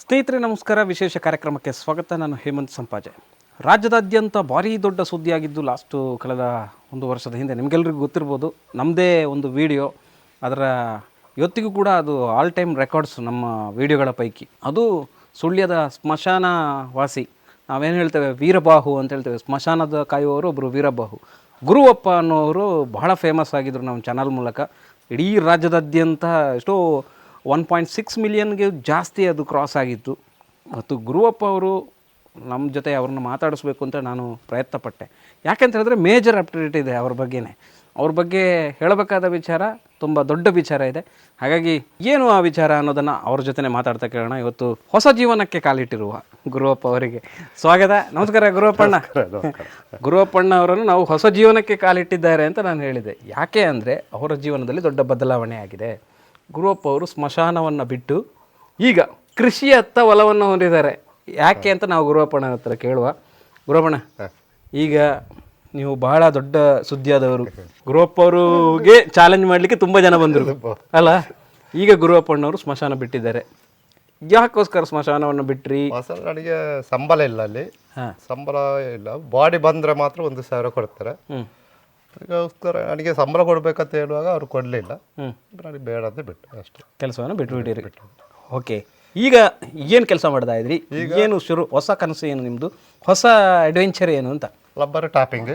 ಸ್ನೇಹಿತರೆ ನಮಸ್ಕಾರ. ವಿಶೇಷ ಕಾರ್ಯಕ್ರಮಕ್ಕೆ ಸ್ವಾಗತ. ನಾನು ಹೇಮಂತ್ ಸಂಪಾಜೆ. ರಾಜ್ಯದಾದ್ಯಂತ ಭಾರೀ ದೊಡ್ಡ ಸುದ್ದಿಯಾಗಿದ್ದು ಕಳೆದ ಒಂದು ವರ್ಷದ ಹಿಂದೆ ನಿಮಗೆಲ್ಲರಿಗೂ ಗೊತ್ತಿರ್ಬೋದು. ನಮ್ಮದೇ ಒಂದು ವಿಡಿಯೋ, ಅದರ ಇವತ್ತಿಗೂ ಕೂಡ ಅದು ಆಲ್ ಟೈಮ್ ರೆಕಾರ್ಡ್ಸ್ ನಮ್ಮ ವಿಡಿಯೋಗಳ ಪೈಕಿ. ಅದು ಸುಳ್ಯದ ಸ್ಮಶಾನ ವಾಸಿ, ನಾವೇನು ಹೇಳ್ತೇವೆ ವೀರಬಾಹು ಅಂತ ಹೇಳ್ತೇವೆ, ಸ್ಮಶಾನದ ಕಾಯುವವರು ಒಬ್ಬರು ವೀರಬಾಹು ಗುರುವಪ್ಪ ಅನ್ನೋರು ಬಹಳ ಫೇಮಸ್ ಆಗಿದ್ದರು ನಮ್ಮ ಚಾನಲ್ ಮೂಲಕ. ಇಡೀ ರಾಜ್ಯದಾದ್ಯಂತ ಎಷ್ಟೋ 1.6 ಮಿಲಿಯನ್ಗೆ ಜಾಸ್ತಿ ಅದು ಕ್ರಾಸ್ ಆಗಿತ್ತು. ಮತ್ತು ಗುರುವಪ್ಪ ಅವರು ನಮ್ಮ ಜೊತೆ ಅವ್ರನ್ನ ಮಾತಾಡಿಸ್ಬೇಕು ಅಂತ ನಾನು ಪ್ರಯತ್ನ ಪಟ್ಟೆ. ಯಾಕೆಂತ ಹೇಳಿದ್ರೆ ಮೇಜರ್ ಅಪ್ಡೇಟ್ ಇದೆ ಅವ್ರ ಬಗ್ಗೆ ಹೇಳಬೇಕಾದ ವಿಚಾರ ತುಂಬ ದೊಡ್ಡ ವಿಚಾರ ಇದೆ. ಹಾಗಾಗಿ ಏನು ಆ ವಿಚಾರ ಅನ್ನೋದನ್ನು ಅವ್ರ ಜೊತೆ ಮಾತಾಡ್ತಾ ಕೇಳೋಣ. ಇವತ್ತು ಹೊಸ ಜೀವನಕ್ಕೆ ಕಾಲಿಟ್ಟಿರುವ ಗುರುವಪ್ಪ ಅವರಿಗೆ ಸ್ವಾಗತ. ನಮಸ್ಕಾರ ಗುರುವಪ್ಪಣ್ಣ. ಗುರುವಪ್ಪಣ್ಣ ಅವರನ್ನು ನಾವು ಹೊಸ ಜೀವನಕ್ಕೆ ಕಾಲಿಟ್ಟಿದ್ದಾರೆ ಅಂತ ನಾನು ಹೇಳಿದೆ. ಯಾಕೆ ಅಂದರೆ ಅವರ ಜೀವನದಲ್ಲಿ ದೊಡ್ಡ ಬದಲಾವಣೆ ಆಗಿದೆ. ಗುರುವಪ್ಪ ಅವರು ಸ್ಮಶಾನವನ್ನು ಬಿಟ್ಟು ಈಗ ಕೃಷಿಯತ್ತ ಒಲವನ್ನು ಹೊಂದಿದ್ದಾರೆ. ಯಾಕೆ ಅಂತ ನಾವು ಗುರುವಪ್ಪಣ್ಣ ಹತ್ರ ಕೇಳುವ. ಗುರುವಪ್ಪಣ್ಣ, ಈಗ ನೀವು ಬಹಳ ದೊಡ್ಡ ಸುದ್ದಿಯಾದವರು. ಗುರುವಪ್ಪ ಅವರಿಗೆ ಚಾಲೆಂಜ್ ಮಾಡಲಿಕ್ಕೆ ತುಂಬ ಜನ ಬಂದರು ಅಲ್ಲ. ಈಗ ಗುರುವಪ್ಪಣ್ಣವರು ಸ್ಮಶಾನ ಬಿಟ್ಟಿದ್ದಾರೆ. ಯಾಕೋಸ್ಕರ ಸ್ಮಶಾನವನ್ನು ಬಿಟ್ರಿ? ನನಗೆ ಸಂಬಳ ಇಲ್ಲ, ಅಲ್ಲಿ ಸಂಬಳ ಇಲ್ಲ. ಬಾಡಿ ಬಂದರೆ ಮಾತ್ರ 1,000 ಕೊಡ್ತಾರೆ. ಅದಕ್ಕೋಸ್ಕರ ನನಗೆ ಸಂಬಳ ಕೊಡ್ಬೇಕಂತ ಹೇಳುವಾಗ ಅವ್ರು ಕೊಡಲಿಲ್ಲ. ನನಗೆ ಬೇಡ ಅಂತ ಬಿಟ್ಟು ಅಷ್ಟೇ, ಕೆಲಸವನ್ನು ಬಿಟ್ಟುಬಿಟ್ಟಿರಿ. ಓಕೆ, ಈಗ ಏನು ಕೆಲಸ ಮಾಡ್ತಾ ಇದ್ರಿ? ಏನು ಹೊಸ ಕನಸು ಏನು ನಿಮ್ಮದು? ಹೊಸ ಅಡ್ವೆಂಚರ್ ಏನು ಅಂತ? ರಬ್ಬರ್ ಟ್ಯಾಪಿಂಗ್,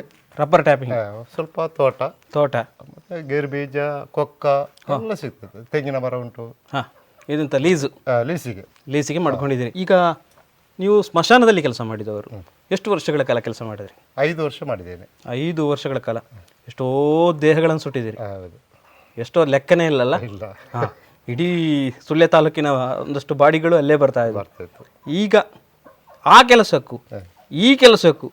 ಸ್ವಲ್ಪ ತೋಟ ಮತ್ತೆ ಗೇರು ಬೀಜ, ಕೊಕ್ಕ ಎಲ್ಲ ಸಿಗ್ತದೆ. ತೆಂಗಿನ ಮರ ಉಂಟು. ಇದಂತ ಲೀಸಿಗೆ ಮಾಡ್ಕೊಂಡಿದ್ದೀರಿ. ಈಗ ನೀವು ಸ್ಮಶಾನದಲ್ಲಿ ಕೆಲಸ ಮಾಡಿದವರು ಎಷ್ಟು ವರ್ಷಗಳ ಕಾಲ ಕೆಲಸ ಮಾಡಿದ್ರಿ? 5 ವರ್ಷ ಮಾಡಿದ್ದೇನೆ. 5 ವರ್ಷಗಳ ಕಾಲ ಎಷ್ಟೋ ದೇಹಗಳನ್ನು ಸುಟ್ಟಿದ್ದೀರಿ. ಎಷ್ಟೋ ಲೆಕ್ಕನೇ ಇಲ್ಲಲ್ಲ. ಇಡೀ ಸುಳ್ಯ ತಾಲೂಕಿನ ಒಂದಷ್ಟು ಬಾಡಿಗಳು ಅಲ್ಲೇ ಬರ್ತಾ ಇತ್ತು. ಈಗ ಆ ಕೆಲಸಕ್ಕೂ ಈ ಕೆಲಸಕ್ಕೂ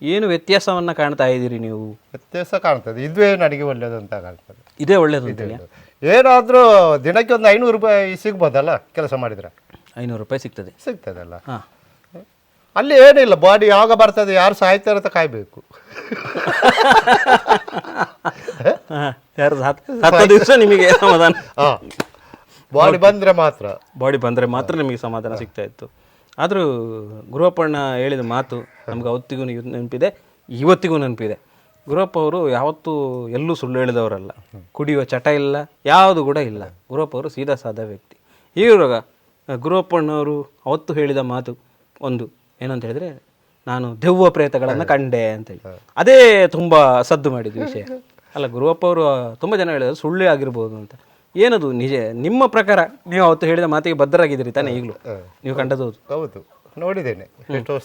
ಏನು ವ್ಯತ್ಯಾಸವನ್ನು ಕಾಣ್ತಾ ಇದ್ದೀರಿ ನೀವು? ವ್ಯತ್ಯಾಸ ಕಾಣ್ತದೆ. ಇದುವೇ ನನಗೆ ಒಳ್ಳೇದು ಅಂತ ಕಾಣ್ತದೆ. ಇದೇ ಒಳ್ಳೇದು ಅಂತೇಳಿ. ಏನಾದರೂ ದಿನಕ್ಕೆ ಒಂದು 500 ರೂಪಾಯಿ ಸಿಗ್ಬೋದಲ್ಲ ಕೆಲಸ ಮಾಡಿದರೆ? 500 ರೂಪಾಯಿ ಸಿಗ್ತದಲ್ಲ. ಅಲ್ಲಿ ಏನಿಲ್ಲ, ಬಾಡಿ ಯಾವಾಗ ಬರ್ತದೆ, ಯಾರು ಸಾಯ್ತಾರೆ ಅಂತ ಕಾಯ್ಬೇಕು. ದಿವಸ ನಿಮಗೆ ಸಮಾಧಾನ. ಬಾಡಿ ಬಂದರೆ ಮಾತ್ರ ನಿಮಗೆ ಸಮಾಧಾನ ಸಿಗ್ತಾ ಇತ್ತು. ಆದರೂ ಗುರುವಪ್ಪಣ್ಣ ಹೇಳಿದ ಮಾತು ನಮ್ಗೆ ಅವತ್ತಿಗೂ ನೆನಪಿದೆ, ಇವತ್ತಿಗೂ ನೆನಪಿದೆ. ಗುರುವಪ್ಪ ಅವರು ಯಾವತ್ತೂ ಎಲ್ಲೂ ಸುಳ್ಳು ಹೇಳಿದವರಲ್ಲ. ಕುಡಿಯುವ ಚಟ ಇಲ್ಲ, ಯಾವುದು ಕೂಡ ಇಲ್ಲ. ಗುರುವಪ್ಪ ಅವರು ಸೀದಾ ಸಾದಾ ವ್ಯಕ್ತಿ. ಈವಾಗ ಗುರುವಪ್ಪಣ್ಣವರು ಅವತ್ತು ಹೇಳಿದ ಮಾತು ಒಂದು ಏನಂತ ಹೇಳಿದ್ರೆ, ನಾನು ದೆವ್ವ ಪ್ರೇತಗಳನ್ನು ಕಂಡೆ ಅಂತೇಳಿ. ಅದೇ ತುಂಬ ಸದ್ದು ಮಾಡಿದ ವಿಷಯ ಅಲ್ಲ. ಗುರುವಪ್ಪ ಅವರು ತುಂಬ ಜನ ಹೇಳಿದ್ರು ಸುಳ್ಳು ಆಗಿರ್ಬೋದು ಅಂತ. ಏನದು ನಿಜ? ನಿಮ್ಮ ಪ್ರಕಾರ ನೀವು ಅವತ್ತು ಹೇಳಿದ ಮಾತಿಗೆ ಬದ್ಧರಾಗಿದ್ದೀರಿ ತಾನೇ ಈಗಲೂ? ನೀವು ಕಂಡದ್ದು? ಹೌದು, ನೋಡಿದ್ದೇನೆ. ಎಷ್ಟೋ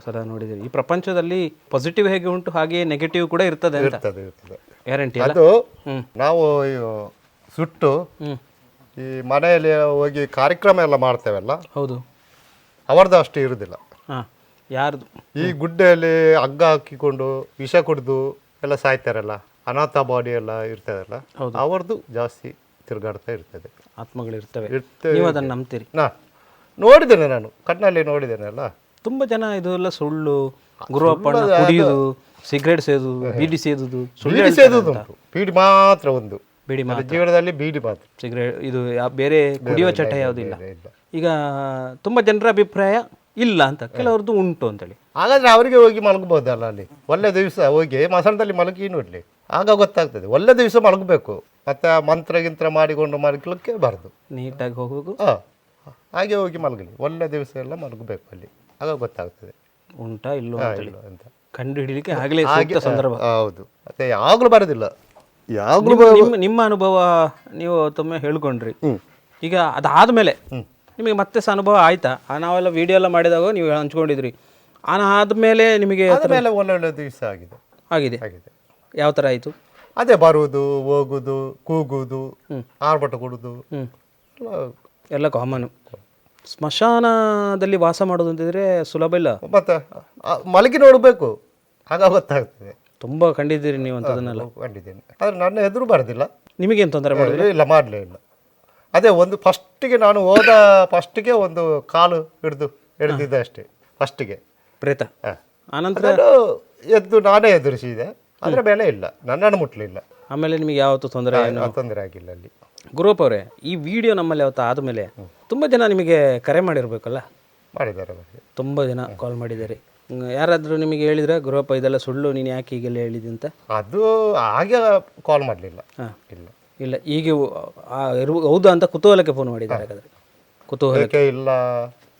ಸಲ ನೋಡಿದ್ದೀರಿ. ಈ ಪ್ರಪಂಚದಲ್ಲಿ ಪಾಸಿಟಿವ್ ಹೇಗೆ ಉಂಟು ಹಾಗೆ ನೆಗೆಟಿವ್ ಕೂಡ ಇರ್ತದೆ. ಗ್ಯಾರಂಟಿ ಅದು ನಾವು ಸುಟ್ಟು ಈ ಮನೆಯಲ್ಲಿ ಹೋಗಿ ಕಾರ್ಯಕ್ರಮ ಎಲ್ಲ ಮಾಡ್ತೇವಲ್ಲ, ಹೌದು, ಅವರದ್ದು ಅಷ್ಟು ಇರುವುದಿಲ್ಲ. ಯಾರ್ದು? ಈ ಗುಡ್ಡೆಯಲ್ಲಿ ಹಗ್ಗ ಹಾಕಿಕೊಂಡು ವಿಷ ಕುಡಿದು ಎಲ್ಲ ಸಾಯ್ತಾರಲ್ಲ, ಅನಾಥ ಬಾಡಿ ಎಲ್ಲ ಇರ್ತದಲ್ಲ, ಅವರದ್ದು ಜಾಸ್ತಿ ತಿರುಗಾಡ್ತಾ ಇರ್ತದೆ. ಆತ್ಮಗಳಿರ್ತವೆ. ನೀವು ಅದನ್ನು ನಂಬ್ತೀರಿ? ನೋಡಿದ್ದೇನೆ, ನಾನು ಕಣ್ಣಲ್ಲಿ ನೋಡಿದ್ದೇನೆ. ತುಂಬ ಜನ ಇದೆಲ್ಲ ಸುಳ್ಳು, ಗುರುವಪ್ಪಣ್ಣ ಕುಡಿಯುವುದು, ಸಿಗರೇಟ್ ಸೇದುದು, ಬೀಡಿ ಸೇದುದು. ಬೀಡಿ ಮಾತ್ರ ಒಂದು, ಬೀಡಿ ಮಾತ್ರ ಜೀವನದಲ್ಲಿ, ಬೀಡಿ ಮಾತ್ರ. ಸಿಗರೇಟ್ ಇದು ಬೇರೆ ಕುಡಿಯುವ ಚಟ ಯಾವುದಿಲ್ಲ. ಈಗ ತುಂಬ ಜನರ ಅಭಿಪ್ರಾಯ ಇಲ್ಲ ಅಂತ, ಕೆಲವ್ರದ್ದು ಉಂಟು ಅಂತೇಳಿ. ಹಾಗಾದ್ರೆ ಅವರಿಗೆ ಹೋಗಿ ಮಲಗಬಹುದಲ್ಲ, ಅಲ್ಲಿ ಒಳ್ಳೆ ದಿವಸ ಹೋಗಿ ಮಸಣದಲ್ಲಿ ಮಲಗಿ ನೋಡ್ಲಿ, ಆಗ ಗೊತ್ತಾಗ್ತದೆ. ಒಳ್ಳೆ ದಿವಸ ಮಲಗಬೇಕು, ಮತ್ತೆ ಮಂತ್ರ ಮಾಡಿಕೊಂಡು ಮಲಗಲಿಕ್ಕೆ ಬಾರ್ದು, ನೀಟಾಗಿ ಹೋಗಬೇಕು. ಹಾಗೆ ಹೋಗಿ ಮಲಗಲಿ, ಒಳ್ಳೆ ದಿವಸ ಎಲ್ಲ ಮಲಗಬೇಕು ಅಲ್ಲಿ, ಆಗ ಗೊತ್ತಾಗ್ತದೆ ಉಂಟಾ ಇಲ್ಲೋ ಅಂತ ಕಂಡು ಹಿಡಿಲಿಕ್ಕೆ ಆಗಲೇ ಸಂದರ್ಭ. ಹೌದು, ಮತ್ತೆ ಯಾವಾಗಲೂ ಬರೋದಿಲ್ಲ. ನಿಮ್ಮ ಅನುಭವ ನೀವು ತೊಮ್ಮೆ ಹೇಳ್ಕೊಂಡ್ರಿ. ಈಗ ಅದಾದ್ಮೇಲೆ ನಿಮಗೆ ಮತ್ತೆ ಸಹ ಅನುಭವ ಆಯ್ತಾ? ನಾವೆಲ್ಲ ವಿಡಿಯೋ ಎಲ್ಲ ಮಾಡಿದಾಗ ನೀವು ಹಂಚ್ಕೊಂಡಿದ್ರಿ. ಆದ್ಮೇಲೆ ನಿಮಗೆ ಒಳ್ಳೊಳ್ಳೆ ದಿವಸ ಆಗಿದೆ. ಯಾವ ಥರ ಆಯಿತು? ಅದೇ ಬರುವುದು, ಹೋಗುದು, ಕೂಗುದು, ಆರ್ಭಟ ಕೊಡುದು ಎಲ್ಲ ಕಾಮನು. ಸ್ಮಶಾನದಲ್ಲಿ ವಾಸ ಮಾಡೋದು ಅಂತಿದ್ರೆ ಸುಲಭ ಇಲ್ಲ. ಮತ್ತೆ ಮಲಗಿ ನೋಡಬೇಕು, ಆಗ ಗೊತ್ತಾಗ್ತದೆ. ತುಂಬ ಕಂಡಿದ್ದೀರಿ ನೀವು ಅಂತದನ್ನೆಲ್ಲ? ಕಂಡಿದ್ದೇನೆ, ಆದರೆ ನನ್ನ ಎದುರು ಬರೋದಿಲ್ಲ. ನಿಮಗೇನು ತೊಂದರೆ ಮಾಡಲಿಲ್ಲ? ಇಲ್ಲ, ಮಾಡಲೇ ಇಲ್ಲ. ಅದೇ ಒಂದು ಫಸ್ಟಿಗೆ ನಾನು ಹೋದ ಫಸ್ಟಿಗೆ ಒಂದು ಕಾಲು ಹಿಡಿದಿದ್ದೆ ಅಷ್ಟೇ, ಫಸ್ಟಿಗೆ ಪ್ರೇತ. ಆನಂತರ ಎದ್ದು ನಾನೇ ಎದುರಿಸಿದೆ, ಅದರ ಬೆಲೆ ಇಲ್ಲ, ನನ್ನನ್ನು ಮುಟ್ಲಿಲ್ಲ. ಆಮೇಲೆ ನಿಮಗೆ ಯಾವತ್ತೂ ತೊಂದರೆ ಆಗಿಲ್ಲ ಅಲ್ಲಿ. ಗುರುಪ್ಪ ಅವರೇ, ಈ ವಿಡಿಯೋ ನಮ್ಮಲ್ಲಿ ಅವತ್ತು ಆದಮೇಲೆ ತುಂಬ ಜನ ನಿಮಗೆ ಕರೆ ಮಾಡಿರಬೇಕಲ್ಲ? ಮಾಡಿದ್ದಾರೆ ಅವರಿಗೆ. ತುಂಬ ಜನ ಕಾಲ್ ಮಾಡಿದ್ದಾರೆ. ಯಾರಾದರೂ ನಿಮಗೆ ಹೇಳಿದ್ರೆ ಗುರುಪ್ಪ ಇದೆಲ್ಲ ಸುಳ್ಳು, ನೀನು ಯಾಕೆ ಹೀಗೆಲ್ಲ ಹೇಳಿದಿ ಅಂತ? ಅದು ಹಾಗೆ ಕಾಲ್ ಮಾಡಲಿಲ್ಲ. ಇಲ್ಲ ಇಲ್ಲ, ಹೀಗೆ ಹೌದಾ ಅಂತ ಕುತೂಹಲಕ್ಕೆ ಫೋನ್ ಮಾಡಿದ್ದಾರೆ. ಹಾಗಾದರೆ ಕುತೂಹಲ ಏಕೆ ಇಲ್ಲ,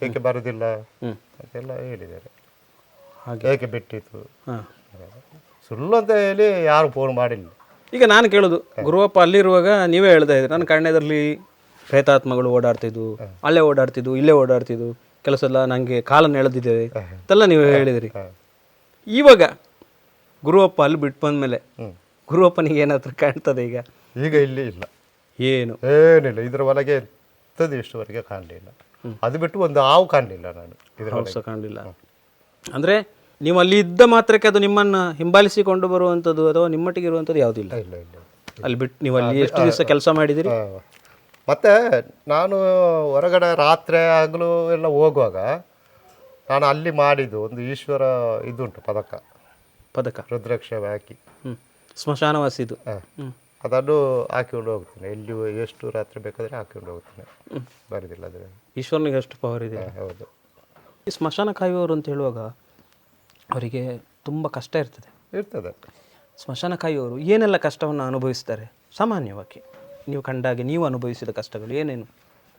ಏಕೆ ಬರೋದಿಲ್ಲ ಅಂತೆಲ್ಲ ಹೇಳಿದ್ದಾರೆ. ಏಕೆ ಬಿಟ್ಟಿತ್ತು, ಸುಳ್ಳು ಅಂತ ಹೇಳಿ ಯಾರು ಫೋನ್ ಮಾಡಿಲ್ಲ. ಈಗ ನಾನು ಕೇಳೋದು, ಗುರುವಪ್ಪ ಅಲ್ಲಿರುವಾಗ ನೀವೇ ಹೇಳ್ತಾ ಇದ್ರಿ, ನನ್ನ ಕಣ್ಣೆದರಲ್ಲಿ ಪ್ರೇತಾತ್ಮಗಳು ಓಡಾಡ್ತಿದ್ವು, ಅಲ್ಲೇ ಓಡಾಡ್ತಿದ್ವು, ಇಲ್ಲೇ ಓಡಾಡ್ತಿದ್ವು, ಕೆಲಸ ಎಲ್ಲ ನನಗೆ ಕಾಲನ್ನು ಎಳೆದಿದ್ದೇವೆ ಅಂತೆಲ್ಲ ನೀವು ಹೇಳಿದ್ರಿ. ಇವಾಗ ಗುರುವಪ್ಪ ಅಲ್ಲಿ ಬಿಟ್ಟು ಬಂದಮೇಲೆ ಗುರುವಪ್ಪನಿಗೆ ಏನಾದರೂ ಕಾಣ್ತದೆ ಈಗ? ಈಗ ಇಲ್ಲಿ ಇಲ್ಲ, ಏನು ಏನಿಲ್ಲ. ಇದರ ಒಳಗೆ ಎಂಥದ್ದು ಇಷ್ಟುವರೆಗೆ ಕಾಣಲಿಲ್ಲ. ಅದು ಬಿಟ್ಟು ಒಂದು ಹಾವು ಕಾಣಲಿಲ್ಲ ನಾನು ಇದರ ಹೊಸ ಕಾಣಲಿಲ್ಲ. ಅಂದರೆ ನೀವು ಅಲ್ಲಿ ಇದ್ದ ಮಾತ್ರಕ್ಕೆ ಅದು ನಿಮ್ಮನ್ನು ಹಿಂಬಾಲಿಸಿಕೊಂಡು ಬರುವಂಥದ್ದು ಅಥವಾ ನಿಮ್ಮೊಟ್ಟಿಗೆ ಇರುವಂಥದ್ದು ಯಾವುದೂ ಇಲ್ಲ? ಇಲ್ಲ ಇಲ್ಲ. ಅಲ್ಲಿ ಬಿಟ್ಟು ನೀವು ಅಲ್ಲಿ ಎಷ್ಟು ದಿವಸ ಕೆಲಸ ಮಾಡಿದಿರಿ? ಮತ್ತು ನಾನು ಹೊರಗಡೆ ರಾತ್ರಿ ಆಗಲೂ ಎಲ್ಲ ಹೋಗುವಾಗ ನಾನು ಅಲ್ಲಿ ಮಾಡಿದ್ದು ಒಂದು ಈಶ್ವರ ಇದುಂಟು ಪದಕ ರುದ್ರಾಕ್ಷ ಹಾಕಿ ಸ್ಮಶಾನವಾಸಿದು. ಅದನ್ನು ಹಾಕಿಕೊಂಡು ಹೋಗ್ತೇನೆ. ಎಲ್ಲಿ ಎಷ್ಟು ರಾತ್ರಿ ಬೇಕಾದರೆ ಹಾಕಿಕೊಂಡು ಹೋಗ್ತೇನೆ. ಬರೋದಿಲ್ಲ ಅದೇ. ಈಶ್ವರನಿಗೆ ಎಷ್ಟು ಪವರ್ ಇದೆ. ಹೌದು. ಈ ಸ್ಮಶಾನ ಕಾಯುವವರು ಅಂತ ಹೇಳುವಾಗ ಅವರಿಗೆ ತುಂಬ ಕಷ್ಟ ಇರ್ತದೆ. ಸ್ಮಶಾನ ಕಾಯುವವರು ಏನೆಲ್ಲ ಕಷ್ಟವನ್ನು ಅನುಭವಿಸ್ತಾರೆ ಸಾಮಾನ್ಯವಾಗಿ? ನೀವು ಕಂಡಾಗೆ ನೀವು ಅನುಭವಿಸಿದ ಕಷ್ಟಗಳು ಏನೇನು?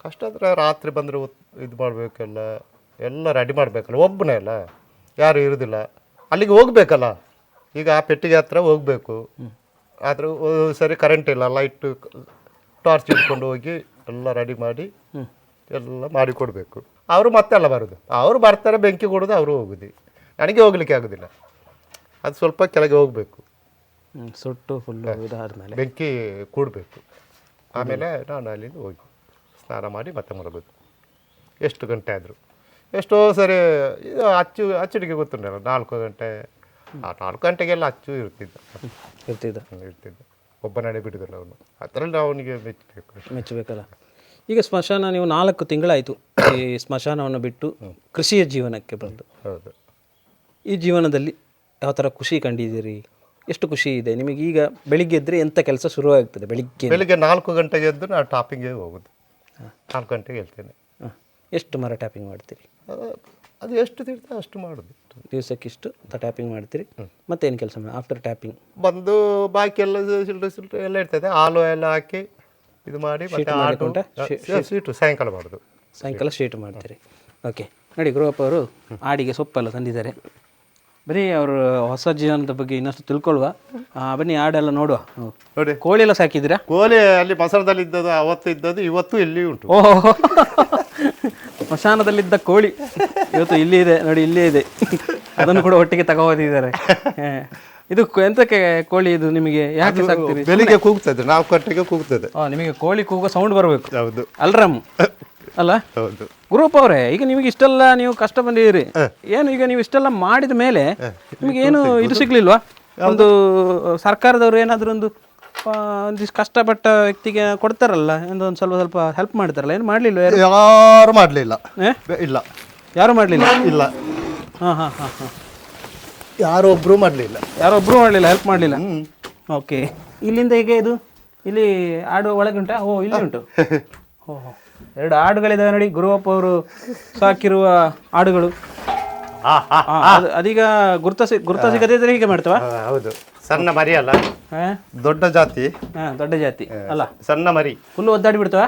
ಕಷ್ಟ ಅಂದರೆ ರಾತ್ರಿ ಬಂದರೆ ಇದು ಮಾಡಬೇಕಲ್ಲ, ಎಲ್ಲ ರೆಡಿ ಮಾಡಬೇಕಲ್ಲ. ಒಬ್ಬನೇ ಅಲ್ಲ, ಯಾರು ಇರೋದಿಲ್ಲ. ಅಲ್ಲಿಗೆ ಹೋಗ್ಬೇಕಲ್ಲ. ಈಗ ಆ ಪೆಟ್ಟಿಗೆ ಹತ್ರ ಹೋಗಬೇಕು. ಆದರೆ ಸರಿ ಕರೆಂಟ್ ಇಲ್ಲ, ಲೈಟ್ ಟಾರ್ಚ್ ಇಟ್ಕೊಂಡು ಹೋಗಿ ಎಲ್ಲ ರೆಡಿ ಮಾಡಿ ಎಲ್ಲ ಮಾಡಿ ಕೊಡಬೇಕು. ಅವರು ಮತ್ತೆಲ್ಲ ಬರೋದು. ಅವರು ಬರ್ತಾರೆ, ಬೆಂಕಿ ಕೊಡೋದು, ಅವರು ಹೋಗೋದು. ನನಗೆ ಹೋಗ್ಲಿಕ್ಕೆ ಆಗೋದಿಲ್ಲ. ಅದು ಸ್ವಲ್ಪ ಕೆಳಗೆ ಹೋಗಬೇಕು, ಸುಟ್ಟು ಫುಲ್ಲು ಇದಾದ್ಮೇಲೆ ಬೆಂಕಿ ಕೂಡಬೇಕು. ಆಮೇಲೆ ನಾನು ಅಲ್ಲಿಂದ ಹೋಗಿ ಸ್ನಾನ ಮಾಡಿ ಮತ್ತೆ ಮಲಗೋದು. ಎಷ್ಟು ಗಂಟೆ ಆದರೂ. ಎಷ್ಟೋ ಸರಿ ಇದು ಅಚ್ಚುಡಿಗೆ ಗೊತ್ತುಂಟಲ್ಲ, 4 ಗಂಟೆ. 4 ಗಂಟೆಗೆಲ್ಲ ಅಚ್ಚು ಇರ್ತಿದ್ದ. ಒಬ್ಬ ನಡೆ ಬಿಡುದಿಲ್ಲ ಅವನು. ಅದರಲ್ಲಿ ಅವನಿಗೆ ಮೆಚ್ಚಬೇಕಲ್ಲ. ಈಗ ಸ್ಮಶಾನ ನೀವು 4 ತಿಂಗಳಾಯಿತು ಈ ಸ್ಮಶಾನವನ್ನು ಬಿಟ್ಟು ಕೃಷಿಯ ಜೀವನಕ್ಕೆ ಬಂದು. ಹೌದು. ಈ ಜೀವನದಲ್ಲಿ ಯಾವ ಥರ ಖುಷಿ ಕಂಡಿದ್ದೀರಿ? ಎಷ್ಟು ಖುಷಿ ಇದೆ ನಿಮಗೆ? ಈಗ ಬೆಳಿಗ್ಗೆ ಎದ್ದರೆ ಎಂಥ ಕೆಲಸ ಶುರುವಾಗ್ತದೆ? ಬೆಳಿಗ್ಗೆ 4 ಗಂಟೆಗೆ ಎದ್ದು ನಾನು ಟಾಪಿಂಗ್ಗೆ ಹೋಗೋದು. 4 ಗಂಟೆಗೆ ಹೇಳ್ತೇನೆ. ಎಷ್ಟು ಮರ ಟ್ಯಾಪಿಂಗ್ ಮಾಡ್ತೀರಿ? ಅದು ಎಷ್ಟು ತಿಳ್ತಾ ಅಷ್ಟು ಮಾಡೋದು. ದಿವಸಕ್ಕಿಷ್ಟು ಟ್ಯಾಪಿಂಗ್ ಮಾಡ್ತೀರಿ. ಮತ್ತೇನು ಕೆಲಸ ಮಾಡಿ ಆಫ್ಟರ್ ಟ್ಯಾಪಿಂಗ್? ಬಂದು ಬಾಕಿ ಎಲ್ಲ ಸಿಲ್ಟ್ರೆ ಎಲ್ಲ ಇರ್ತದೆ. ಹಾಲು ಎಲ್ಲ ಹಾಕಿ ಇದು ಮಾಡಿ ಮತ್ತೆ ಸ್ವೀಟು ಸಾಯಂಕಾಲ ಮಾಡೋದು. ಸಾಯಂಕಾಲ ಶೀಟ್ ಮಾಡ್ತೀರಿ. ಓಕೆ. ನೋಡಿ, ಗುರುವಪ್ಪ ಅವರು ಆಡಿಗೆ ಸೊಪ್ಪೆಲ್ಲ ತಂದಿದ್ದಾರೆ. ಬರೀ ಅವರು ಹೊಸ ಜೀವನದ ಬಗ್ಗೆ ಇನ್ನಷ್ಟು ತಿಳ್ಕೊಳ್ಳುವ. ಬನ್ನಿ, ಆಡೆಲ್ಲ ನೋಡುವ. ನೋಡಿ, ಕೋಳಿ ಎಲ್ಲ ಸಾಕಿದ್ದೀರಾ? ಕೋಳಿ ಅಲ್ಲಿ ಮಸರದಲ್ಲಿ ಇದ್ದದ್ದು ಅವತ್ತು ಇದ್ದದ್ದು ಇವತ್ತು ಇಲ್ಲಿ ಉಂಟು. ಓಹೋ, ಸ್ಮಶಾನದಲ್ಲಿದ್ದ ಕೋಳಿ ಇವತ್ತು ಇಲ್ಲಿ ಇದೆ. ನೋಡಿ, ಇಲ್ಲೇ ಇದೆ. ಅದನ್ನು ಕೂಡ ಒಟ್ಟಿಗೆ ತಗೋದಿದ್ದಾರೆ. ಇದು ಎಂತಕ್ಕೆ ಕೋಳಿ? ಇದು ನಿಮಗೆ ಯಾಕೆ ಸಾಕ್ತೀರಿ? ಬೆಳಿಗ್ಗೆ ಕೂಗ್ತದೆ, 4 ಗಂಟೆಗೆ ಕೂಗ್ತದೆ. ನಿಮಗೆ ಕೋಳಿ ಕೂಗೋ ಸೌಂಡ್ ಬರಬೇಕು. ಹೌದು, ಅಲ್ರಾಮ್ ಅಲ್ಲ? ಹೌದು. ಗುರುಪ್ಪ ಅವರೇ, ಈಗ ನಿಮಗೆ ಇಷ್ಟೆಲ್ಲ ನೀವು ಕಷ್ಟ ಬಂದಿದ್ದೀರಿ, ಏನು ಈಗ ನೀವು ಇಷ್ಟೆಲ್ಲ ಮಾಡಿದ ಮೇಲೆ ನಿಮಗೆ ಏನು ಇದು ಸಿಗ್ಲಿಲ್ವಾ? ಒಂದು ಸರ್ಕಾರದವರು ಏನಾದರೂ ಒಂದಿಷ್ಟು ಕಷ್ಟಪಟ್ಟ ವ್ಯಕ್ತಿಗೆ ಕೊಡ್ತಾರಲ್ಲ, ಒಂದು ಸ್ವಲ್ಪ ಹೆಲ್ಪ್ ಮಾಡ್ತಾರಲ್ಲ, ಏನು ಮಾಡಲಿಲ್ಲ? ಯಾರು ಮಾಡಲಿಲ್ಲ. ಇಲ್ಲ, ಯಾರು ಮಾಡಲಿಲ್ಲ. ಇಲ್ಲ. ಯಾರೊಬ್ಬರು ಮಾಡಲಿಲ್ಲ. ಹೆಲ್ಪ್ ಮಾಡಲಿಲ್ಲ. ಓಕೆ. ಇಲ್ಲಿಂದ ಹೇಗೆ ಇದು? ಇಲ್ಲಿ ಆಡು ಒಳಗೆ ಉಂಟಾ? ಇಲ್ಲಿ ಉಂಟು. ಓಹೋ, 2 ಆಡುಗಳಿದ್ದಾವೆ ನೋಡಿ, ಗುರುವಪ್ಪ ಅವರು ಸಾಕಿರುವ ಆಡುಗಳು. ಅದೀಗ ಗುರ್ತ ಸಿಗದೇ ಇದ್ರೆ ಹೀಗೆ ಮಾಡ್ತವ? ಹೌದು. ಸಣ್ಣ ಮರಿ ಅಲ್ಲ, ದೊಡ್ಡ ಜಾತಿ. ದೊಡ್ಡ ಜಾತಿ ಅಲ್ಲ, ಸಣ್ಣ ಮರಿ. ಫುಲ್ ಒದ್ದಾಡಿ ಬಿಡ್ತವ?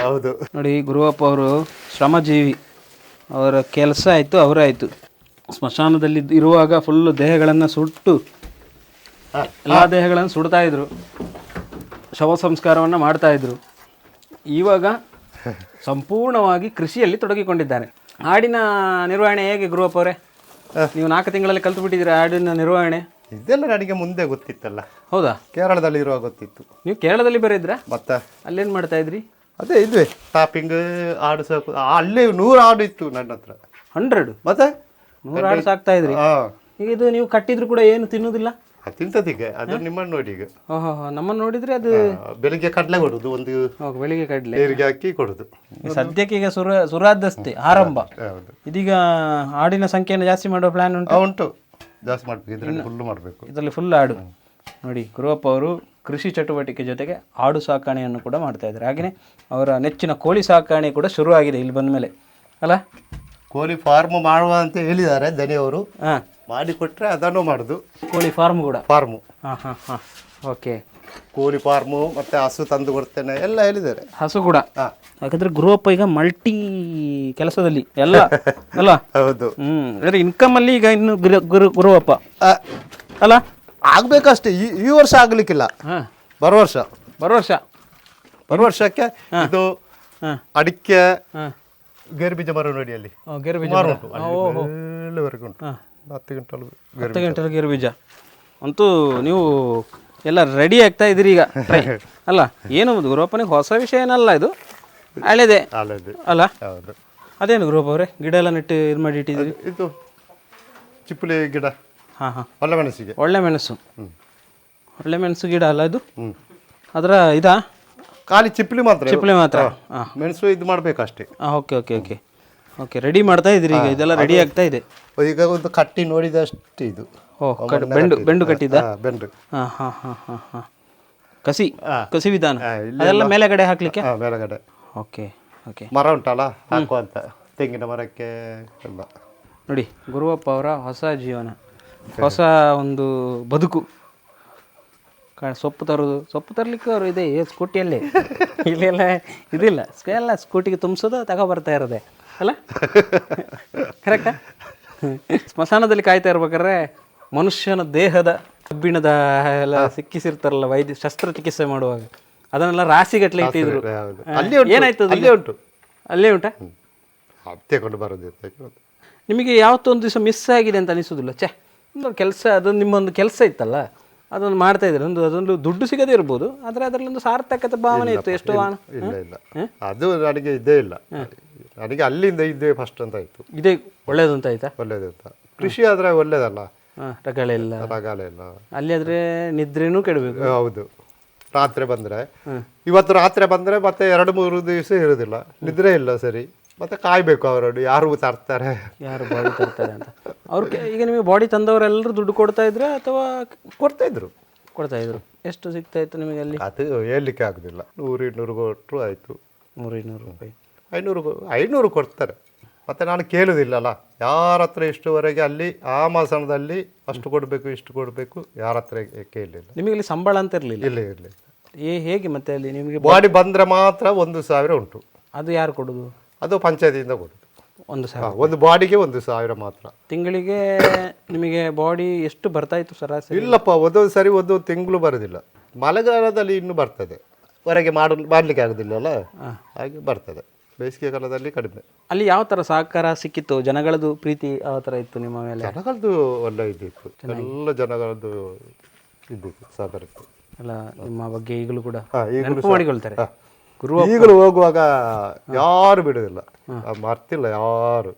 ಹೌದು. ನೋಡಿ, ಗುರುವಪ್ಪ ಅವರು ಶ್ರಮಜೀವಿ. ಅವರ ಕೆಲಸ ಆಯಿತು, ಅವರಾಯಿತು. ಸ್ಮಶಾನದಲ್ಲಿ ಇರುವಾಗ ಫುಲ್ಲು ದೇಹಗಳನ್ನು ಸುಟ್ಟು ಎಲ್ಲ ದೇಹಗಳನ್ನು ಸುಡ್ತಾ ಇದ್ರು, ಶವ ಸಂಸ್ಕಾರವನ್ನು ಮಾಡ್ತಾ ಇದ್ರು. ಇವಾಗ ಸಂಪೂರ್ಣವಾಗಿ ಕೃಷಿಯಲ್ಲಿ ತೊಡಗಿಕೊಂಡಿದ್ದಾನೆ. ಆಡಿನ ನಿರ್ವಹಣೆ ಹೇಗೆ ಗುರುವಪ್ಪ ಅವರೇ? ನೀವು 4 ತಿಂಗಳಲ್ಲಿ ಕಲ್ತು ಬಿಟ್ಟಿದ್ದೀರಾ ಆಡಿನ ನಿರ್ವಹಣೆ? ಇದೆಲ್ಲ ನನಗೆ ಮುಂದೆ ಗೊತ್ತಿತ್ತಲ್ಲ. ಹೌದಾ? ಕೇರಳದಲ್ಲಿ ಇರುವಾಗ ಗೊತ್ತಿತ್ತು. ನೀವು ಕೇರಳದಲ್ಲಿ ಬೇರೆ ಇದ್ರಾ? ಮತ್ತೆ ಅಲ್ಲೇನು ಮಾಡ್ತಾ ಇದ್ರಿ? ಅದೇ ಇದ್ವಿ, ಟಾಪಿಂಗ್, ಆಡು ಸಾಕು. ಅಲ್ಲಿ 100 ಆಡು ಇತ್ತು ನನ್ನ ಹತ್ರ. 100? ಮತ್ತೆ 100 ಆಡು ಸಾಕ್ತಾ ಇದ್ರಿ. ಈಗ ಇದು ನೀವು ಕಟ್ಟಿದ್ರು ಕೂಡ ಏನು ತಿನ್ನುವುದಿಲ್ಲ? ತಿಂತದೀಗ. ಅದು ನಿಮ್ಮನ್ನು ನೋಡಿ. ಈಗ ನಮ್ಮನ್ನು ನೋಡಿದ್ರೆ ಅದು ಬೆಳಿಗ್ಗೆ ಕಡಲೆ ಕೊಡುದು, ಒಂದು ಬೆಳಿಗ್ಗೆ ಕಡಲೆ ನೀರಿಗೆ ಹಾಕಿ ಕೊಡುದು. ಸದ್ಯಕ್ಕೆ ಈಗ ಸುರಾದಸ್ತೆ ಆರಂಭ. ಇದೀಗ ಆಡಿನ ಸಂಖ್ಯೆಯನ್ನು ಜಾಸ್ತಿ ಮಾಡುವ ಪ್ಲಾನ್ ಉಂಟು. ಉಂಟು, ಜಾಸ್ತಿ ಮಾಡ್ಬೇಕು. ಇದರಲ್ಲಿ ಫುಲ್ ಮಾಡಬೇಕು. ಇದರಲ್ಲಿ ಫುಲ್ ಆಡು. ನೋಡಿ, ಗುರುವಪ್ಪ ಅವರು ಕೃಷಿ ಚಟುವಟಿಕೆ ಜೊತೆಗೆ ಆಡು ಸಾಕಾಣೆಯನ್ನು ಕೂಡ ಮಾಡ್ತಾ ಇದ್ದಾರೆ. ಹಾಗೆಯೇ ಅವರ ನೆಚ್ಚಿನ ಕೋಳಿ ಸಾಕಾಣೆ ಕೂಡ ಶುರುವಾಗಿದೆ ಇಲ್ಲಿ ಬಂದ ಮೇಲೆ ಅಲ್ಲ. ಕೋಳಿ ಫಾರ್ಮ್ ಮಾಡುವ ಅಂತ ಹೇಳಿದ್ದಾರೆ ದನಿಯವರು. ಹಾಂ, ಮಾಡಿಕೊಟ್ರೆ ಅದನ್ನು ಮಾಡುದು. ಕೋಳಿ ಫಾರ್ಮ್ ಕೂಡ. ಫಾರ್ಮು, ಹಾಂ ಹಾಂ ಹಾಂ, ಓಕೆ. ಕೋಳಿ ಫಾರ್ಮು ಮತ್ತೆ ಹಸು ತಂದು ಕೊಡ್ತೇನೆ ಎಲ್ಲ ಹೇಳಿದ್ದಾರೆ. ಹಸು ಕೂಡ. ಹಾಂ, ಯಾಕಂದ್ರೆ ಗುರುವಪ್ಪ ಈಗ ಮಲ್ಟಿ ಕೆಲಸದಲ್ಲಿ ಎಲ್ಲ ಅಲ್ಲ. ಹೌದು. ಅಂದರೆ ಇನ್ಕಮಲ್ಲಿ ಈಗ ಇನ್ನು ಗುರುವಪ್ಪ ಅಲ್ಲ. ಆಗ್ಬೇಕಷ್ಟೇ. ಈ ವರ್ಷ ಆಗ್ಲಿಕ್ಕಿಲ್ಲ, ಹಾಂ, ಬರೋ ವರ್ಷ. ಬರೋ ವರ್ಷಕ್ಕೆ ಇದು ಅಡಿಕೆ, ಗೇರು ಬೀಜ ಮರ ನೋಡಿ ಅಲ್ಲಿ ಗೇರು ಬೀಜ ಒಳ್ಳೆವರೆಗೂ ಉಂಟು. 10 ಗಂಟೆ ಗೇರು ಬೀಜ ಅಂತೂ ನೀವು ಎಲ್ಲ ರೆಡಿ ಆಗ್ತಾ ಇದ್ದೀರಿ ಈಗ ಅಲ್ಲ. ಏನು ಗುರುವಪ್ಪನಿಗೆ ಹೊಸ ವಿಷಯ ಏನಲ್ಲ, ಇದು ಹಳೆದೇ ಅಲ್ಲ. ಹೌದು. ಅದೇನು ಗುರುವಪ್ಪ ಅವರೇ ಗಿಡ ಎಲ್ಲ ನೆಟ್ಟು ಇದು ಮಾಡಿ ಇಟ್ಟಿದ್ದೀರಿ? ಇದು ಚಿಪ್ಪುಲಿ ಗಿಡ. ಹಾಂ ಹಾಂ, ಒಳ್ಳೆ ಮೆಣಸಿಗೆ. ಒಳ್ಳೆ ಮೆಣಸು ಗಿಡ ಅಲ್ಲ ಇದು? ಅದರ ಇದಾ ಖಾಲಿ ಚಿಪ್ಪಲಿ ಮಾತ್ರ. ಹಾಂ, ಮೆಣಸು ಇದು ಮಾಡಬೇಕಷ್ಟೇ. ಹಾಂ, okay okay okay okay. Ready ಮಾಡ್ತಾ ಇದ್ದೀರಿ ಈಗ, ಇದೆಲ್ಲ ರೆಡಿ ಆಗ್ತಾ ಇದೆ ಈಗ. ಒಂದು ಕಟ್ಟಿ ನೋಡಿದಷ್ಟು ಇದು. ಓಹ್, ಬೆಂಡು ಕಟ್ಟಿದ್ದ? ಬೆಂಡು. ಹಾಂ ಹಾಂ ಹಾಂ ಹಾಂ ಹಾಂ, ಕಸಿ ವಿಧಾನ ಅದೆಲ್ಲ ಮೇಲೆಗಡೆ ಹಾಕ್ಲಿಕ್ಕೆ? ಮೇಲೆಗಡೆ. Okay okay. ಮರ ಉಂಟಲ್ಲ ಹಾಕುವಂತ, ತೆಂಗಿನ ಮರಕ್ಕೆ ಎಲ್ಲ. ನೋಡಿ ಗುರುವಪ್ಪ ಅವರ ಹೊಸ ಜೀವನ, ಹೊಸ ಒಂದು ಬದುಕು. ಸೊಪ್ಪು ತರಲಿಕ್ಕೆ ಅವರು ಇದೆ ಸ್ಕೂಟಿಯಲ್ಲಿ. ಇಲ್ಲೆಲ್ಲ ಇದಿಲ್ಲ, ಎಲ್ಲ ಸ್ಕೂಟಿಗೆ ತುಂಬಿಸೋದು ತಗೊಬರ್ತಾ ಇರೋದೆ ಅಲ್ಲ. ಕರೆಕ್ಟಾ? ಸ್ಮಶಾನದಲ್ಲಿ ಕಾಯ್ತಾ ಇರ್ಬೇಕಾದ್ರೆ ಮನುಷ್ಯನ ದೇಹದ ಕಬ್ಬಿಣದ ಎಲ್ಲ ಸಿಕ್ಕಿಸಿರ್ತಾರಲ್ಲ ವೈದ್ಯ ಶಸ್ತ್ರಚಿಕಿತ್ಸೆ ಮಾಡುವಾಗ, ಅದನ್ನೆಲ್ಲ ರಾಶಿಗಟ್ಟಲೆ ಇಟ್ಟಿದ್ರು. ಏನಾಯ್ತು? ಅಲ್ಲೇ ಉಂಟಾ? ತಗೊಂಡು ಬರೋದು. ನಿಮಗೆ ಯಾವತ್ತೊಂದು ದಿವಸ ಮಿಸ್ ಆಗಿದೆ ಅಂತ ಅನಿಸೋದಿಲ್ಲ? ಒಂದು ಕೆಲಸ, ಅದೊಂದು ನಿಮ್ಮೊಂದು ಕೆಲಸ ಇತ್ತಲ್ಲ, ಅದೊಂದು ಮಾಡ್ತಾ ಇದ್ರೆ ಅದೊಂದು ದುಡ್ಡು ಸಿಗದೇ ಇರ್ಬೋದು, ಆದರೆ ಅದರಲ್ಲೊಂದು ಸಾರ್ಥಕತೆ ಭಾವನೆ ಇತ್ತು. ಎಷ್ಟು ಇಲ್ಲ ಇಲ್ಲ, ಅದು ನನಗೆ ಇದೇ ಇಲ್ಲ. ನನಗೆ ಅಲ್ಲಿಂದ ಇದ್ದೇ ಫಸ್ಟ್ ಅಂತ ಆಯ್ತು. ಇದೇ ಒಳ್ಳೇದು ಅಂತ ಆಯ್ತಾ? ಒಳ್ಳೇದು ಅಂತ. ಕೃಷಿ ಆದ್ರೆ ಒಳ್ಳೇದಲ್ಲ. ರಗಳೆ ಇಲ್ಲ. ಅಲ್ಲಿ ಆದ್ರೆ ನಿದ್ರೆನೂ ಕೆಡಬೇಕು. ಹೌದು. ರಾತ್ರಿ ಬಂದ್ರೆ, ಇವತ್ತು ರಾತ್ರಿ ಬಂದ್ರೆ ಮತ್ತೆ 2-3 ದಿವಸ ಇರೋದಿಲ್ಲ, ನಿದ್ರೆ ಇಲ್ಲ ಸರಿ. ಮತ್ತೆ ಕಾಯ್ಬೇಕು ಅವರನ್ನು, ಯಾರು ತರ್ತಾರೆ ಅಂತ. ಅವ್ರು ಈಗ ನಿಮಗೆ ಬಾಡಿ ತಂದವರೆಲ್ಲರೂ ದುಡ್ಡು ಕೊಡ್ತಾ ಇದ್ರೆ ಅಥವಾ ಕೊಡ್ತಾ ಇದ್ರು? ಎಷ್ಟು ಸಿಗ್ತಾ ಇತ್ತು ನಿಮಗೆ ಅಲ್ಲಿ? ಅದು ಹೇಳಲಿಕ್ಕೆ ಆಗುದಿಲ್ಲ. 100-200 ಕೊಟ್ಟರು ಆಯ್ತು. 100-200 ರೂಪಾಯಿ, 500 ಕೊಡ್ತಾರೆ. ಮತ್ತೆ ನಾನು ಕೇಳುದಿಲ್ಲಲ್ಲ ಯಾರ ಹತ್ರ ಇಷ್ಟುವರೆಗೆ. ಅಲ್ಲಿ ಆ ಮಾಸನದಲ್ಲಿ ಅಷ್ಟು ಕೊಡಬೇಕು ಇಷ್ಟು ಕೊಡಬೇಕು ಯಾರ ಹತ್ರ ಕೇಳಲಿಲ್ಲ. ನಿಮಗೆ ಅಲ್ಲಿ ಸಂಬಳ ಅಂತ ಇರಲಿಲ್ಲ? ಇರಲಿಲ್ಲ. ಹೇಗೆ ಮತ್ತೆ ಅಲ್ಲಿ ನಿಮಗೆ ಬಾಡಿ ಬಂದ್ರೆ ಮಾತ್ರ 1,000 ಉಂಟು. ಅದು ಯಾರು ಕೊಡೋದು? ಅದು ಪಂಚಾಯತಿಯಿಂದ ಕೊಡೋದು. 1,000 ಒಂದು ಬಾಡಿಗೆ 1,000 ಮಾತ್ರ. ತಿಂಗಳಿಗೆ ನಿಮಗೆ ಬಾಡಿ ಎಷ್ಟು ಬರ್ತಾ ಇತ್ತು ಸರಾಸರಿ? ಇಲ್ಲಪ್ಪ, ಒಂದೊಂದು ಸರಿ ಒಂದು ತಿಂಗಳು ಬರೋದಿಲ್ಲ. ಮಳೆಗಾಲದಲ್ಲಿ ಇನ್ನು ಬರ್ತದೆ, ಹೊರಗೆ ಮಾಡಲಿಕ್ಕೆ ಆಗೋದಿಲ್ಲ ಹಾಗೆ ಬರ್ತದೆ. ಬೇಸಿಗೆ ಕಾಲದಲ್ಲಿ ಕಡಿಮೆ. ಅಲ್ಲಿ ಯಾವ ಥರ ಸಹಕಾರ ಸಿಕ್ಕಿತ್ತು? ಜನಗಳದ್ದು ಪ್ರೀತಿ ಯಾವ ಥರ ಇತ್ತು ನಿಮ್ಮ ಮೇಲೆ? ಜನಗಳದ್ದು ಒಳ್ಳೆ ಇದ್ದಿತ್ತು, ಎಲ್ಲ ಜನಗಳದ್ದು ಇದ್ದಿತ್ತು, ಸಹಕಾರ ಇತ್ತು. ಎಲ್ಲ ನಿಮ್ಮ ಬಗ್ಗೆ ಈಗಲೂ ಕೂಡ ನೆನಪು ಮಾಡಿಕೊಳ್ತಾರೆ. ಈಗಲೂ ಹೋಗುವಾಗ ಯಾರು ಬಿಡುದಿಲ್ಲ, ಮರ್ತಿಲ್ಲ ಯಾರು.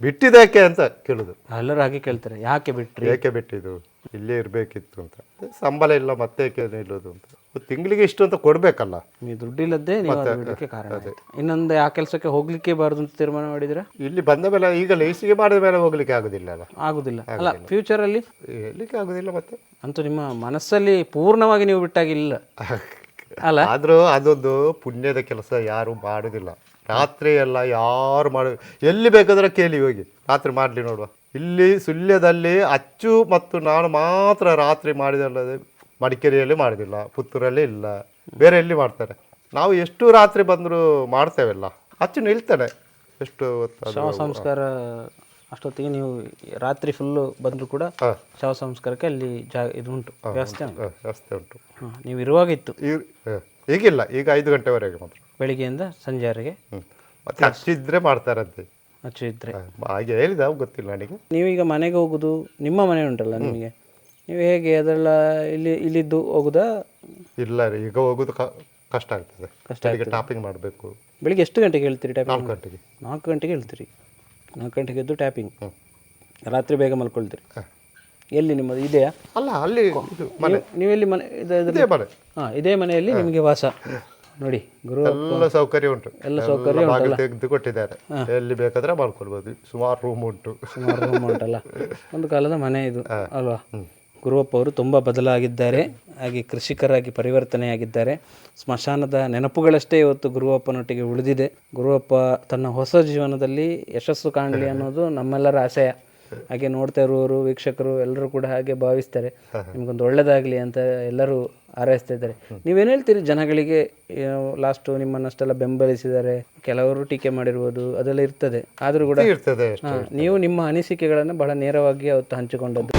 ಬಿಟ್ಟಿದ್ದಕ್ಕೆ ಅಂತ ಕೇಳುದು ಎಲ್ಲರೂ ಹಾಗೆ ಕೇಳ್ತಾರೆ, ಯಾಕೆ ಬಿಟ್ರಿ, ಏಕೆ ಬಿಟ್ಟಿದ್ದು, ಇಲ್ಲೇ ಇರಬೇಕಿತ್ತು ಅಂತ. ಸಂಬಳ ಇಲ್ಲ ಮತ್ತೆ ಏಕೆ ನಿಲ್ಲೋದು ಅಂತ. ತಿಂಗಳಿಗೆ ಇಷ್ಟು ಅಂತ ಕೊಡ್ಬೇಕಲ್ಲ. ನೀವು ದುಡ್ಡಿಲ್ಲದೆ ಬಿಡಲಿಕ್ಕೆ ಕಾರಣ. ಇನ್ನೊಂದು ಆ ಕೆಲಸಕ್ಕೆ ಹೋಗ್ಲಿಕ್ಕೆ ಬಾರದು ಅಂತ ತೀರ್ಮಾನ ಮಾಡಿದ್ರೆ? ಇಲ್ಲಿ ಬಂದ ಮೇಲೆ, ಈಗ ಲೇಸಿಗೆ ಮಾಡಿದ ಮೇಲೆ ಹೋಗ್ಲಿಕ್ಕೆ ಆಗುದಿಲ್ಲ ಅಲ್ಲ. ಆಗುದಿಲ್ಲ ಅಲ್ಲ, ಫ್ಯೂಚರ್ ಅಲ್ಲಿ ಹೇಳಲಿಕ್ಕೆ ಆಗುದಿಲ್ಲ. ಮತ್ತೆ ಅಂತೂ ನಿಮ್ಮ ಮನಸ್ಸಲ್ಲಿ ಪೂರ್ಣವಾಗಿ ನೀವು ಬಿಟ್ಟಾಗಿಲ್ಲ ಅಲ್ಲ. ಆದ್ರೂ ಅದೊಂದು ಪುಣ್ಯದ ಕೆಲಸ ಯಾರು ಮಾಡುದಿಲ್ಲ. ರಾತ್ರಿ ಎಲ್ಲ ಯಾರು ಮಾಡ, ಎಲ್ಲಿ ಬೇಕಾದ್ರೆ ಕೇಳಿ ಹೋಗಿ ರಾತ್ರಿ ಮಾಡ್ಲಿ ನೋಡುವ. ಇಲ್ಲಿ ಸುಳ್ಯದಲ್ಲಿ ಅಚ್ಚು ಮತ್ತು ನಾನು ಮಾತ್ರ ರಾತ್ರಿ ಮಾಡಿದಲ್ಲದೆ, ಮಡಿಕೇರಿಯಲ್ಲಿ ಮಾಡುದಿಲ್ಲ, ಪುತ್ತೂರಲ್ಲಿ ಇಲ್ಲ, ಬೇರೆ ಎಲ್ಲಿ ಮಾಡ್ತಾರೆ. ನಾವು ಎಷ್ಟು ರಾತ್ರಿ ಬಂದರೂ ಮಾಡ್ತೇವೆಲ್ಲ. ಅಚ್ಚು ನಿಲ್ತಾನೆ ಎಷ್ಟು ಶವ ಸಂಸ್ಕಾರ ಅಷ್ಟೊತ್ತಿಗೆ ನೀವು ರಾತ್ರಿ ಫುಲ್ಲು ಬಂದರೂ ಕೂಡ ಶವ ಸಂಸ್ಕಾರಕ್ಕೆ ಅಲ್ಲಿ ಇದು ಉಂಟು, ವ್ಯವಸ್ಥೆ ಉಂಟು. ನೀವು ಇರುವಾಗ ಇತ್ತು, ಈಗಿಲ್ಲ. ಈಗ 5 ಗಂಟೆವರೆಗೆ ಮಾತ್ರ, ಬೆಳಿಗ್ಗೆಯಿಂದ ಸಂಜೆವರೆಗೆ. ಮತ್ತೆ ಅಚ್ಚಿದ್ರೆ ಮಾಡ್ತಾರಂತೆ, ಅಚ್ಚು ಇದ್ರೆ ಹಾಗೆ ಹೇಳಿದ, ಗೊತ್ತಿಲ್ಲ ನನಗೆ. ನೀವೀಗ ಮನೆಗೆ ಹೋಗುದು, ನಿಮ್ಮ ಮನೆ ಉಂಟಲ್ಲ ನಿಮಗೆ, ನೀವು ಹೇಗೆ ಅದೆಲ್ಲ ಇಲ್ಲಿದ್ದು ಹೋಗುದಾ? ಇಲ್ಲ ರೀ, ಈಗ ಹೋಗುದು ಕಷ್ಟ ಆಗ್ತದೆ. ಟಾಪಿಂಗ್ ಮಾಡಬೇಕು. ಬೆಳಿಗ್ಗೆ ಎಷ್ಟು ಗಂಟೆಗೆ ಹೇಳ್ತೀರಿ ಟ್ಯಾಪಿಂಗ್? 4 ಗಂಟೆಗೆ. 4 ಗಂಟೆಗೆ ಹೇಳ್ತೀರಿ. 4 ಗಂಟೆಗೆ ಎದ್ದು ಟ್ಯಾಪಿಂಗ್, ರಾತ್ರಿ ಬೇಗ ಮಲ್ಕೊಳ್ತೀರಿ. ಎಲ್ಲಿ ನಿಮ್ಮದು ಇದೆಯಾ? ಅಲ್ಲ, ಅಲ್ಲಿ ನೀವೆಲ್ಲಿ ಮನೆ? ಹಾಂ, ಇದೇ ಮನೆಯಲ್ಲಿ ನಿಮಗೆ ವಾಸ. ನೋಡಿ ಗುರು, ಎಲ್ಲ ಸೌಕರ್ಯ ಉಂಟು, ಎಲ್ಲ ಸೌಕರ್ಯ ತೆಗೆದು ಕೊಟ್ಟಿದ್ದಾರೆ. ಎಲ್ಲಿ ಬೇಕಾದ್ರೆ ಮಾಡ್ಕೊಳ್ಬೋದು. ಸುಮಾರು ರೂಮ್ ಉಂಟು ಅಲ್ಲ. ಒಂದು ಕಾಲದ ಮನೆ ಇದು ಅಲ್ವಾ? ಗುರುವಪ್ಪ ಅವರು ತುಂಬ ಬದಲಾಗಿದ್ದಾರೆ, ಹಾಗೆ ಕೃಷಿಕರಾಗಿ ಪರಿವರ್ತನೆಯಾಗಿದ್ದಾರೆ. ಸ್ಮಶಾನದ ನೆನಪುಗಳಷ್ಟೇ ಇವತ್ತು ಗುರುವಪ್ಪನೊಟ್ಟಿಗೆ ಉಳಿದಿದೆ. ಗುರುವಪ್ಪ ತನ್ನ ಹೊಸ ಜೀವನದಲ್ಲಿ ಯಶಸ್ಸು ಕಾಣಲಿ ಅನ್ನೋದು ನಮ್ಮೆಲ್ಲರ ಆಶಯ. ಹಾಗೆ ನೋಡ್ತಾ ಇರುವವರು, ವೀಕ್ಷಕರು ಎಲ್ಲರೂ ಕೂಡ ಹಾಗೆ ಭಾವಿಸ್ತಾರೆ. ನಿಮ್ಗೊಂದು ಒಳ್ಳೇದಾಗಲಿ ಅಂತ ಎಲ್ಲರೂ ಹಾರೈಸ್ತಾ ಇದ್ದಾರೆ. ನೀವೇನು ಹೇಳ್ತೀರಿ ಜನಗಳಿಗೆ? ಲಾಸ್ಟು ನಿಮ್ಮನ್ನಷ್ಟೆಲ್ಲ ಬೆಂಬಲಿಸಿದ್ದಾರೆ, ಕೆಲವರು ಟೀಕೆ ಮಾಡಿರ್ಬೋದು, ಅದೆಲ್ಲ ಇರ್ತದೆ. ಆದರೂ ಕೂಡ ಇರ್ತದೆ ನೀವು ನಿಮ್ಮ ಅನಿಸಿಕೆಗಳನ್ನು ಬಹಳ ನೇರವಾಗಿ ಅವತ್ತು ಹಂಚಿಕೊಂಡದ್ದು.